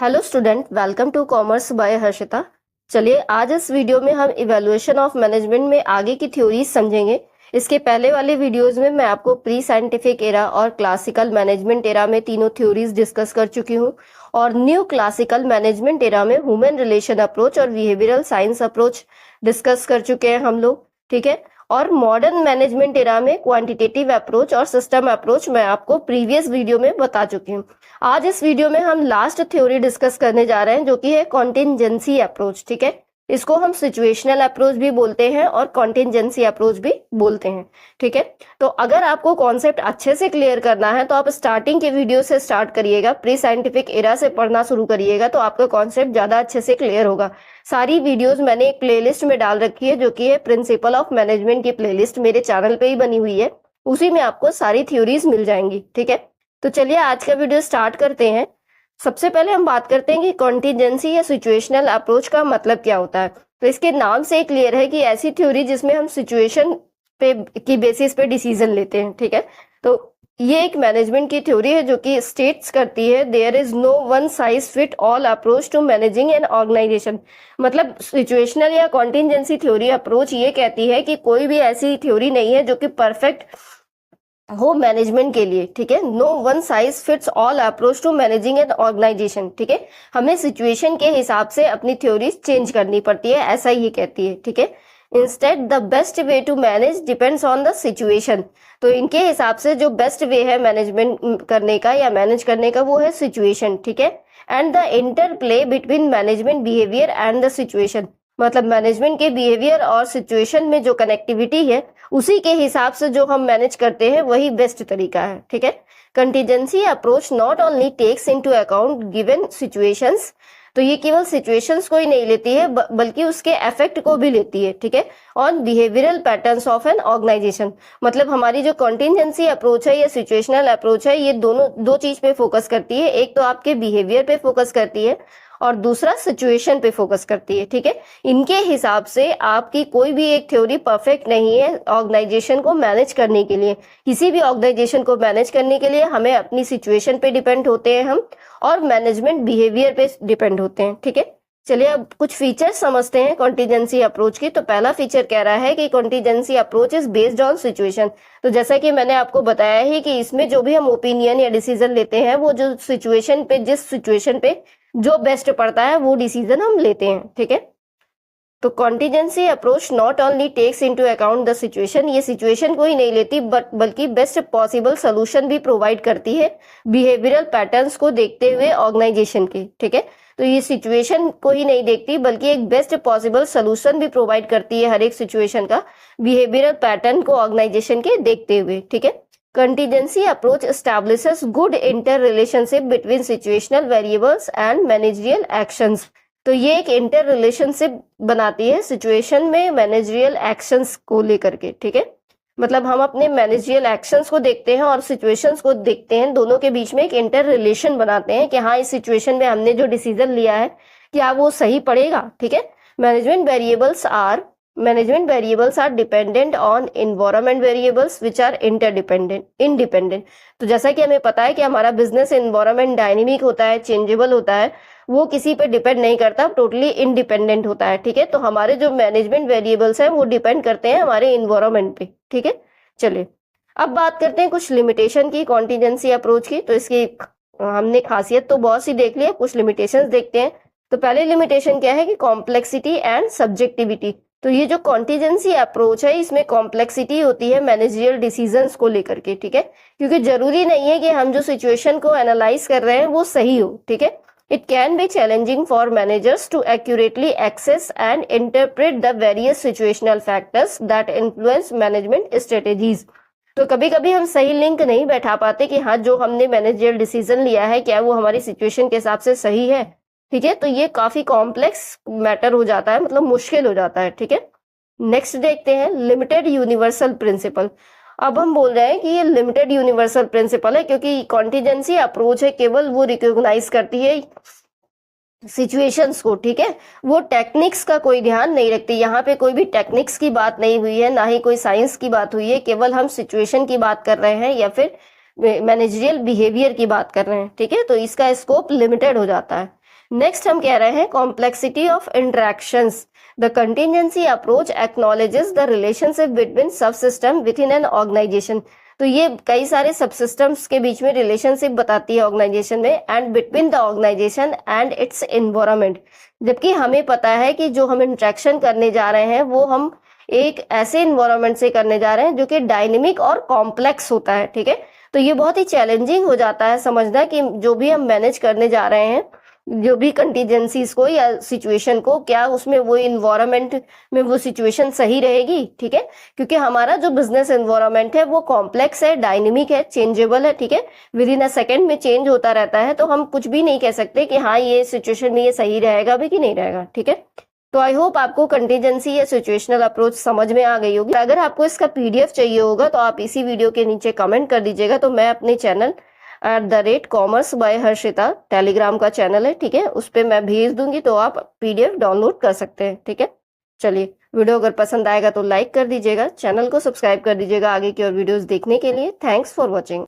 Hello student, welcome to commerce by Harshita. चलिए आज इस वीडियो में हम इवैल्यूएशन ऑफ मैनेजमेंट में आगे की थ्योरीज समझेंगे। इसके पहले वाले वीडियोस में मैं आपको प्री साइंटिफिक एरा और क्लासिकल मैनेजमेंट एरा में तीनों थ्योरीज डिस्कस कर चुकी हूँ और न्यू क्लासिकल मैनेजमेंट एरा में ह्यूमन रिलेशन अप्रोच और बिहेवियरल साइंस अप्रोच डिस्कस कर चुके हैं हम लोग, ठीक है। और मॉडर्न मैनेजमेंट एरा में क्वांटिटेटिव अप्रोच और सिस्टम अप्रोच मैं आपको प्रीवियस वीडियो में बता चुकी हूँ। आज इस वीडियो में हम लास्ट थ्योरी डिस्कस करने जा रहे हैं जो कि है कॉन्टिंजेंसी अप्रोच, ठीक है। इसको हम सिचुएशनल अप्रोच भी बोलते हैं और कॉन्टिंजेंसी अप्रोच भी बोलते हैं, ठीक है। तो अगर आपको कॉन्सेप्ट अच्छे से क्लियर करना है तो आप स्टार्टिंग के वीडियो से स्टार्ट करिएगा, प्री साइंटिफिक एरा से पढ़ना शुरू करिएगा तो आपका कॉन्सेप्ट ज्यादा अच्छे से क्लियर होगा। सारी वीडियोस मैंने एक प्लेलिस्ट में डाल रखी है जो कि है प्रिंसिपल ऑफ मैनेजमेंट की प्लेलिस्ट, मेरे चैनल पे ही बनी हुई है, उसी में आपको सारी थ्योरीज मिल जाएंगी, ठीक है। तो चलिए आज का वीडियो स्टार्ट करते हैं। सबसे पहले हम बात करते हैं कि कॉन्टिजेंसी या सिचुएशनल अप्रोच का मतलब क्या होता है। तो इसके नाम से क्लियर है कि ऐसी थ्योरी जिसमें हम सिचुएशन पे की बेसिस पे डिसीजन लेते हैं, ठीक है। तो ये एक मैनेजमेंट की थ्योरी है जो कि स्टेट्स करती है there is no one size fit all approach to managing an organisation. मतलब सिचुएशनल या कॉन्टिजेंसी थ्योरी अप्रोच ये कहती है कि कोई भी ऐसी थ्योरी नहीं है जो कि परफेक्ट हो मैनेजमेंट के लिए, ठीक है। No one size fits all approach to managing an organisation, ठीक है। हमें सिचुएशन के हिसाब से अपनी थ्योरीज चेंज करनी पड़ती है, ऐसा ये कहती है, ठीक है। Instead the best way to manage depends on the situation. तो इनके हिसाब से जो बेस्ट वे है मैनेजमेंट करने का या मैनेज करने का वो है सिचुएशन, ठीक है। And the interplay between management behaviour and the situation, मतलब मैनेजमेंट के बिहेवियर और सिचुएशन में जो कनेक्टिविटी है उसी के हिसाब से जो हम मैनेज करते हैं वही बेस्ट तरीका है, ठीक है। Contingency approach not only takes into account given situations, तो ये केवल सिचुएशंस को ही नहीं लेती है बल्कि उसके इफेक्ट को भी लेती है, ठीक है, on behavioural patterns of an organisation. मतलब हमारी जो कॉन्टिजेंसी अप्रोच है या सिचुएशनल अप्रोच है ये दोनों दो चीज पे फोकस करती है। एक तो आपके बिहेवियर पे फोकस करती है और दूसरा सिचुएशन पे फोकस करती है, ठीक है। इनके हिसाब से आपकी कोई भी एक थ्योरी परफेक्ट नहीं है ऑर्गेनाइजेशन को मैनेज करने के लिए। किसी भी ऑर्गेनाइजेशन को मैनेज करने के लिए हमें अपनी सिचुएशन पे डिपेंड होते हैं हम, और मैनेजमेंट बिहेवियर पे डिपेंड होते हैं, ठीक है। चलिए अब कुछ फीचर्स समझते हैं कॉन्टिजेंसी अप्रोच की। तो पहला फीचर कह रहा है कि contingency approach is based on situation. तो जैसा कि मैंने आपको बताया है कि इसमें जो भी हम ओपिनियन या डिसीजन लेते हैं वो जो सिचुएशन पे, जिस सिचुएशन पे जो बेस्ट पड़ता है वो डिसीजन हम लेते हैं, ठीक है। तो contingency approach not only takes into account the situation, ये सिचुएशन को ही नहीं लेती बल्कि बेस्ट पॉसिबल सोल्यूशन भी प्रोवाइड करती है बिहेवियरल पैटर्न्स को देखते हुए ऑर्गेनाइजेशन के, ठीक है। तो ये सिचुएशन को ही नहीं देखती बल्कि एक बेस्ट पॉसिबल सोल्यूशन भी प्रोवाइड करती है हर एक सिचुएशन का बिहेवियरल पैटर्न को ऑर्गेनाइजेशन के देखते हुए, ठीक है। Contingency approach establishes good inter relationship between situational variables and managerial actions. तो ये एक इंटर रिलेशनशिप बनाती है सिचुएशन में मैनेजरियल एक्शंस को लेकर के, ठीक है। मतलब हम अपने मैनेजरियल एक्शंस को देखते हैं और सिचुएशंस को देखते हैं, दोनों के बीच में एक इंटर रिलेशन बनाते हैं कि हाँ इस सिचुएशन में हमने जो डिसीजन लिया है क्या वो सही पड़ेगा, ठीक है। Management variables are dependent on environment variables which are independent. तो जैसा कि हमें पता है कि हमारा बिजनेस एनवायरनमेंट डायनेमिक होता है, चेंजेबल होता है, वो किसी पे डिपेंड नहीं करता, टोटली इंडिपेंडेंट होता है, ठीक है। तो हमारे जो मैनेजमेंट वेरिएबल्स हैं वो डिपेंड करते हैं हमारे एनवायरनमेंट पे, ठीक है। चलिए अब बात करते हैं कुछ लिमिटेशन की कॉन्टिजेंसी अप्रोच की। तो इसकी हमने खासियत तो बहुत सी देख ली है, कुछ लिमिटेशंस देखते हैं। तो पहले लिमिटेशन क्या है कि कॉम्प्लेक्सिटी एंड सब्जेक्टिविटी। तो ये जो कॉन्टिजेंसी अप्रोच है इसमें कॉम्प्लेक्सिटी होती है मैनेजरियल डिसीजंस को लेकर के, ठीक है। क्योंकि जरूरी नहीं है कि हम जो सिचुएशन को एनालाइज कर रहे हैं वो सही हो, ठीक है। It can be challenging for managers to accurately access and interpret the various situational factors that influence management strategies. तो कभी कभी हम सही लिंक नहीं बैठा पाते कि हाँ जो हमने मैनेजरियल डिसीजन लिया है क्या वो हमारी सिचुएशन के हिसाब से सही है, ठीक है। तो ये काफी कॉम्प्लेक्स मैटर हो जाता है, मतलब मुश्किल हो जाता है, ठीक है। नेक्स्ट देखते हैं लिमिटेड यूनिवर्सल प्रिंसिपल। अब हम बोल रहे हैं कि ये लिमिटेड यूनिवर्सल प्रिंसिपल है क्योंकि कॉन्टिजेंसी अप्रोच है केवल वो रिकॉग्नाइज करती है सिचुएशंस को, ठीक है। वो टेक्निक्स का कोई ध्यान नहीं रखती। यहाँ पे कोई भी टेक्निक्स की बात नहीं हुई है, ना ही कोई साइंस की बात हुई है, केवल हम सिचुएशन की बात कर रहे हैं या फिर मैनेजरियल बिहेवियर की बात कर रहे हैं, ठीक है। तो इसका स्कोप लिमिटेड हो जाता है। नेक्स्ट हम कह रहे हैं complexity of interactions. The contingency approach acknowledges the relationship between sub system within an organisation. तो ये कई सारे सब सिस्टम्स के बीच में रिलेशनशिप बताती है ऑर्गेनाइजेशन में, and between the organisation and its environment. जबकि हमें पता है कि जो हम इंटरेक्शन करने जा रहे हैं वो हम एक ऐसे इन्वायरमेंट से करने जा रहे हैं जो कि डायनेमिक और कॉम्प्लेक्स होता है, ठीक है। तो ये बहुत ही चैलेंजिंग हो जाता है समझना कि जो भी हम मैनेज करने जा रहे हैं, जो भी कंटीजेंसीज को या सिचुएशन को, क्या उसमें वो इन्वायरमेंट में वो सिचुएशन सही रहेगी, ठीक है। क्योंकि हमारा जो बिजनेस इन्वायरमेंट है वो कॉम्प्लेक्स है, डायनेमिक है, चेंजेबल है, ठीक है। विद इन अ सेकेंड में चेंज होता रहता है, तो हम कुछ भी नहीं कह सकते कि हाँ ये सिचुएशन में ये सही रहेगा भी कि नहीं रहेगा, ठीक है। तो आई होप आपको कंटीजेंसी या सिचुएशनल अप्रोच समझ में आ गई होगी। अगर आपको इसका पीडीएफ चाहिए होगा तो आप इसी वीडियो के नीचे कमेंट कर दीजिएगा, तो मैं अपने channel @commerce by Harshita Telegram का चैनल है, ठीक है, उस पर मैं भेज दूंगी, तो आप पीडीएफ डाउनलोड कर सकते हैं, ठीक है। चलिए, वीडियो अगर पसंद आएगा तो लाइक कर दीजिएगा, चैनल को सब्सक्राइब कर दीजिएगा आगे की और वीडियोस देखने के लिए। Thanks for watching.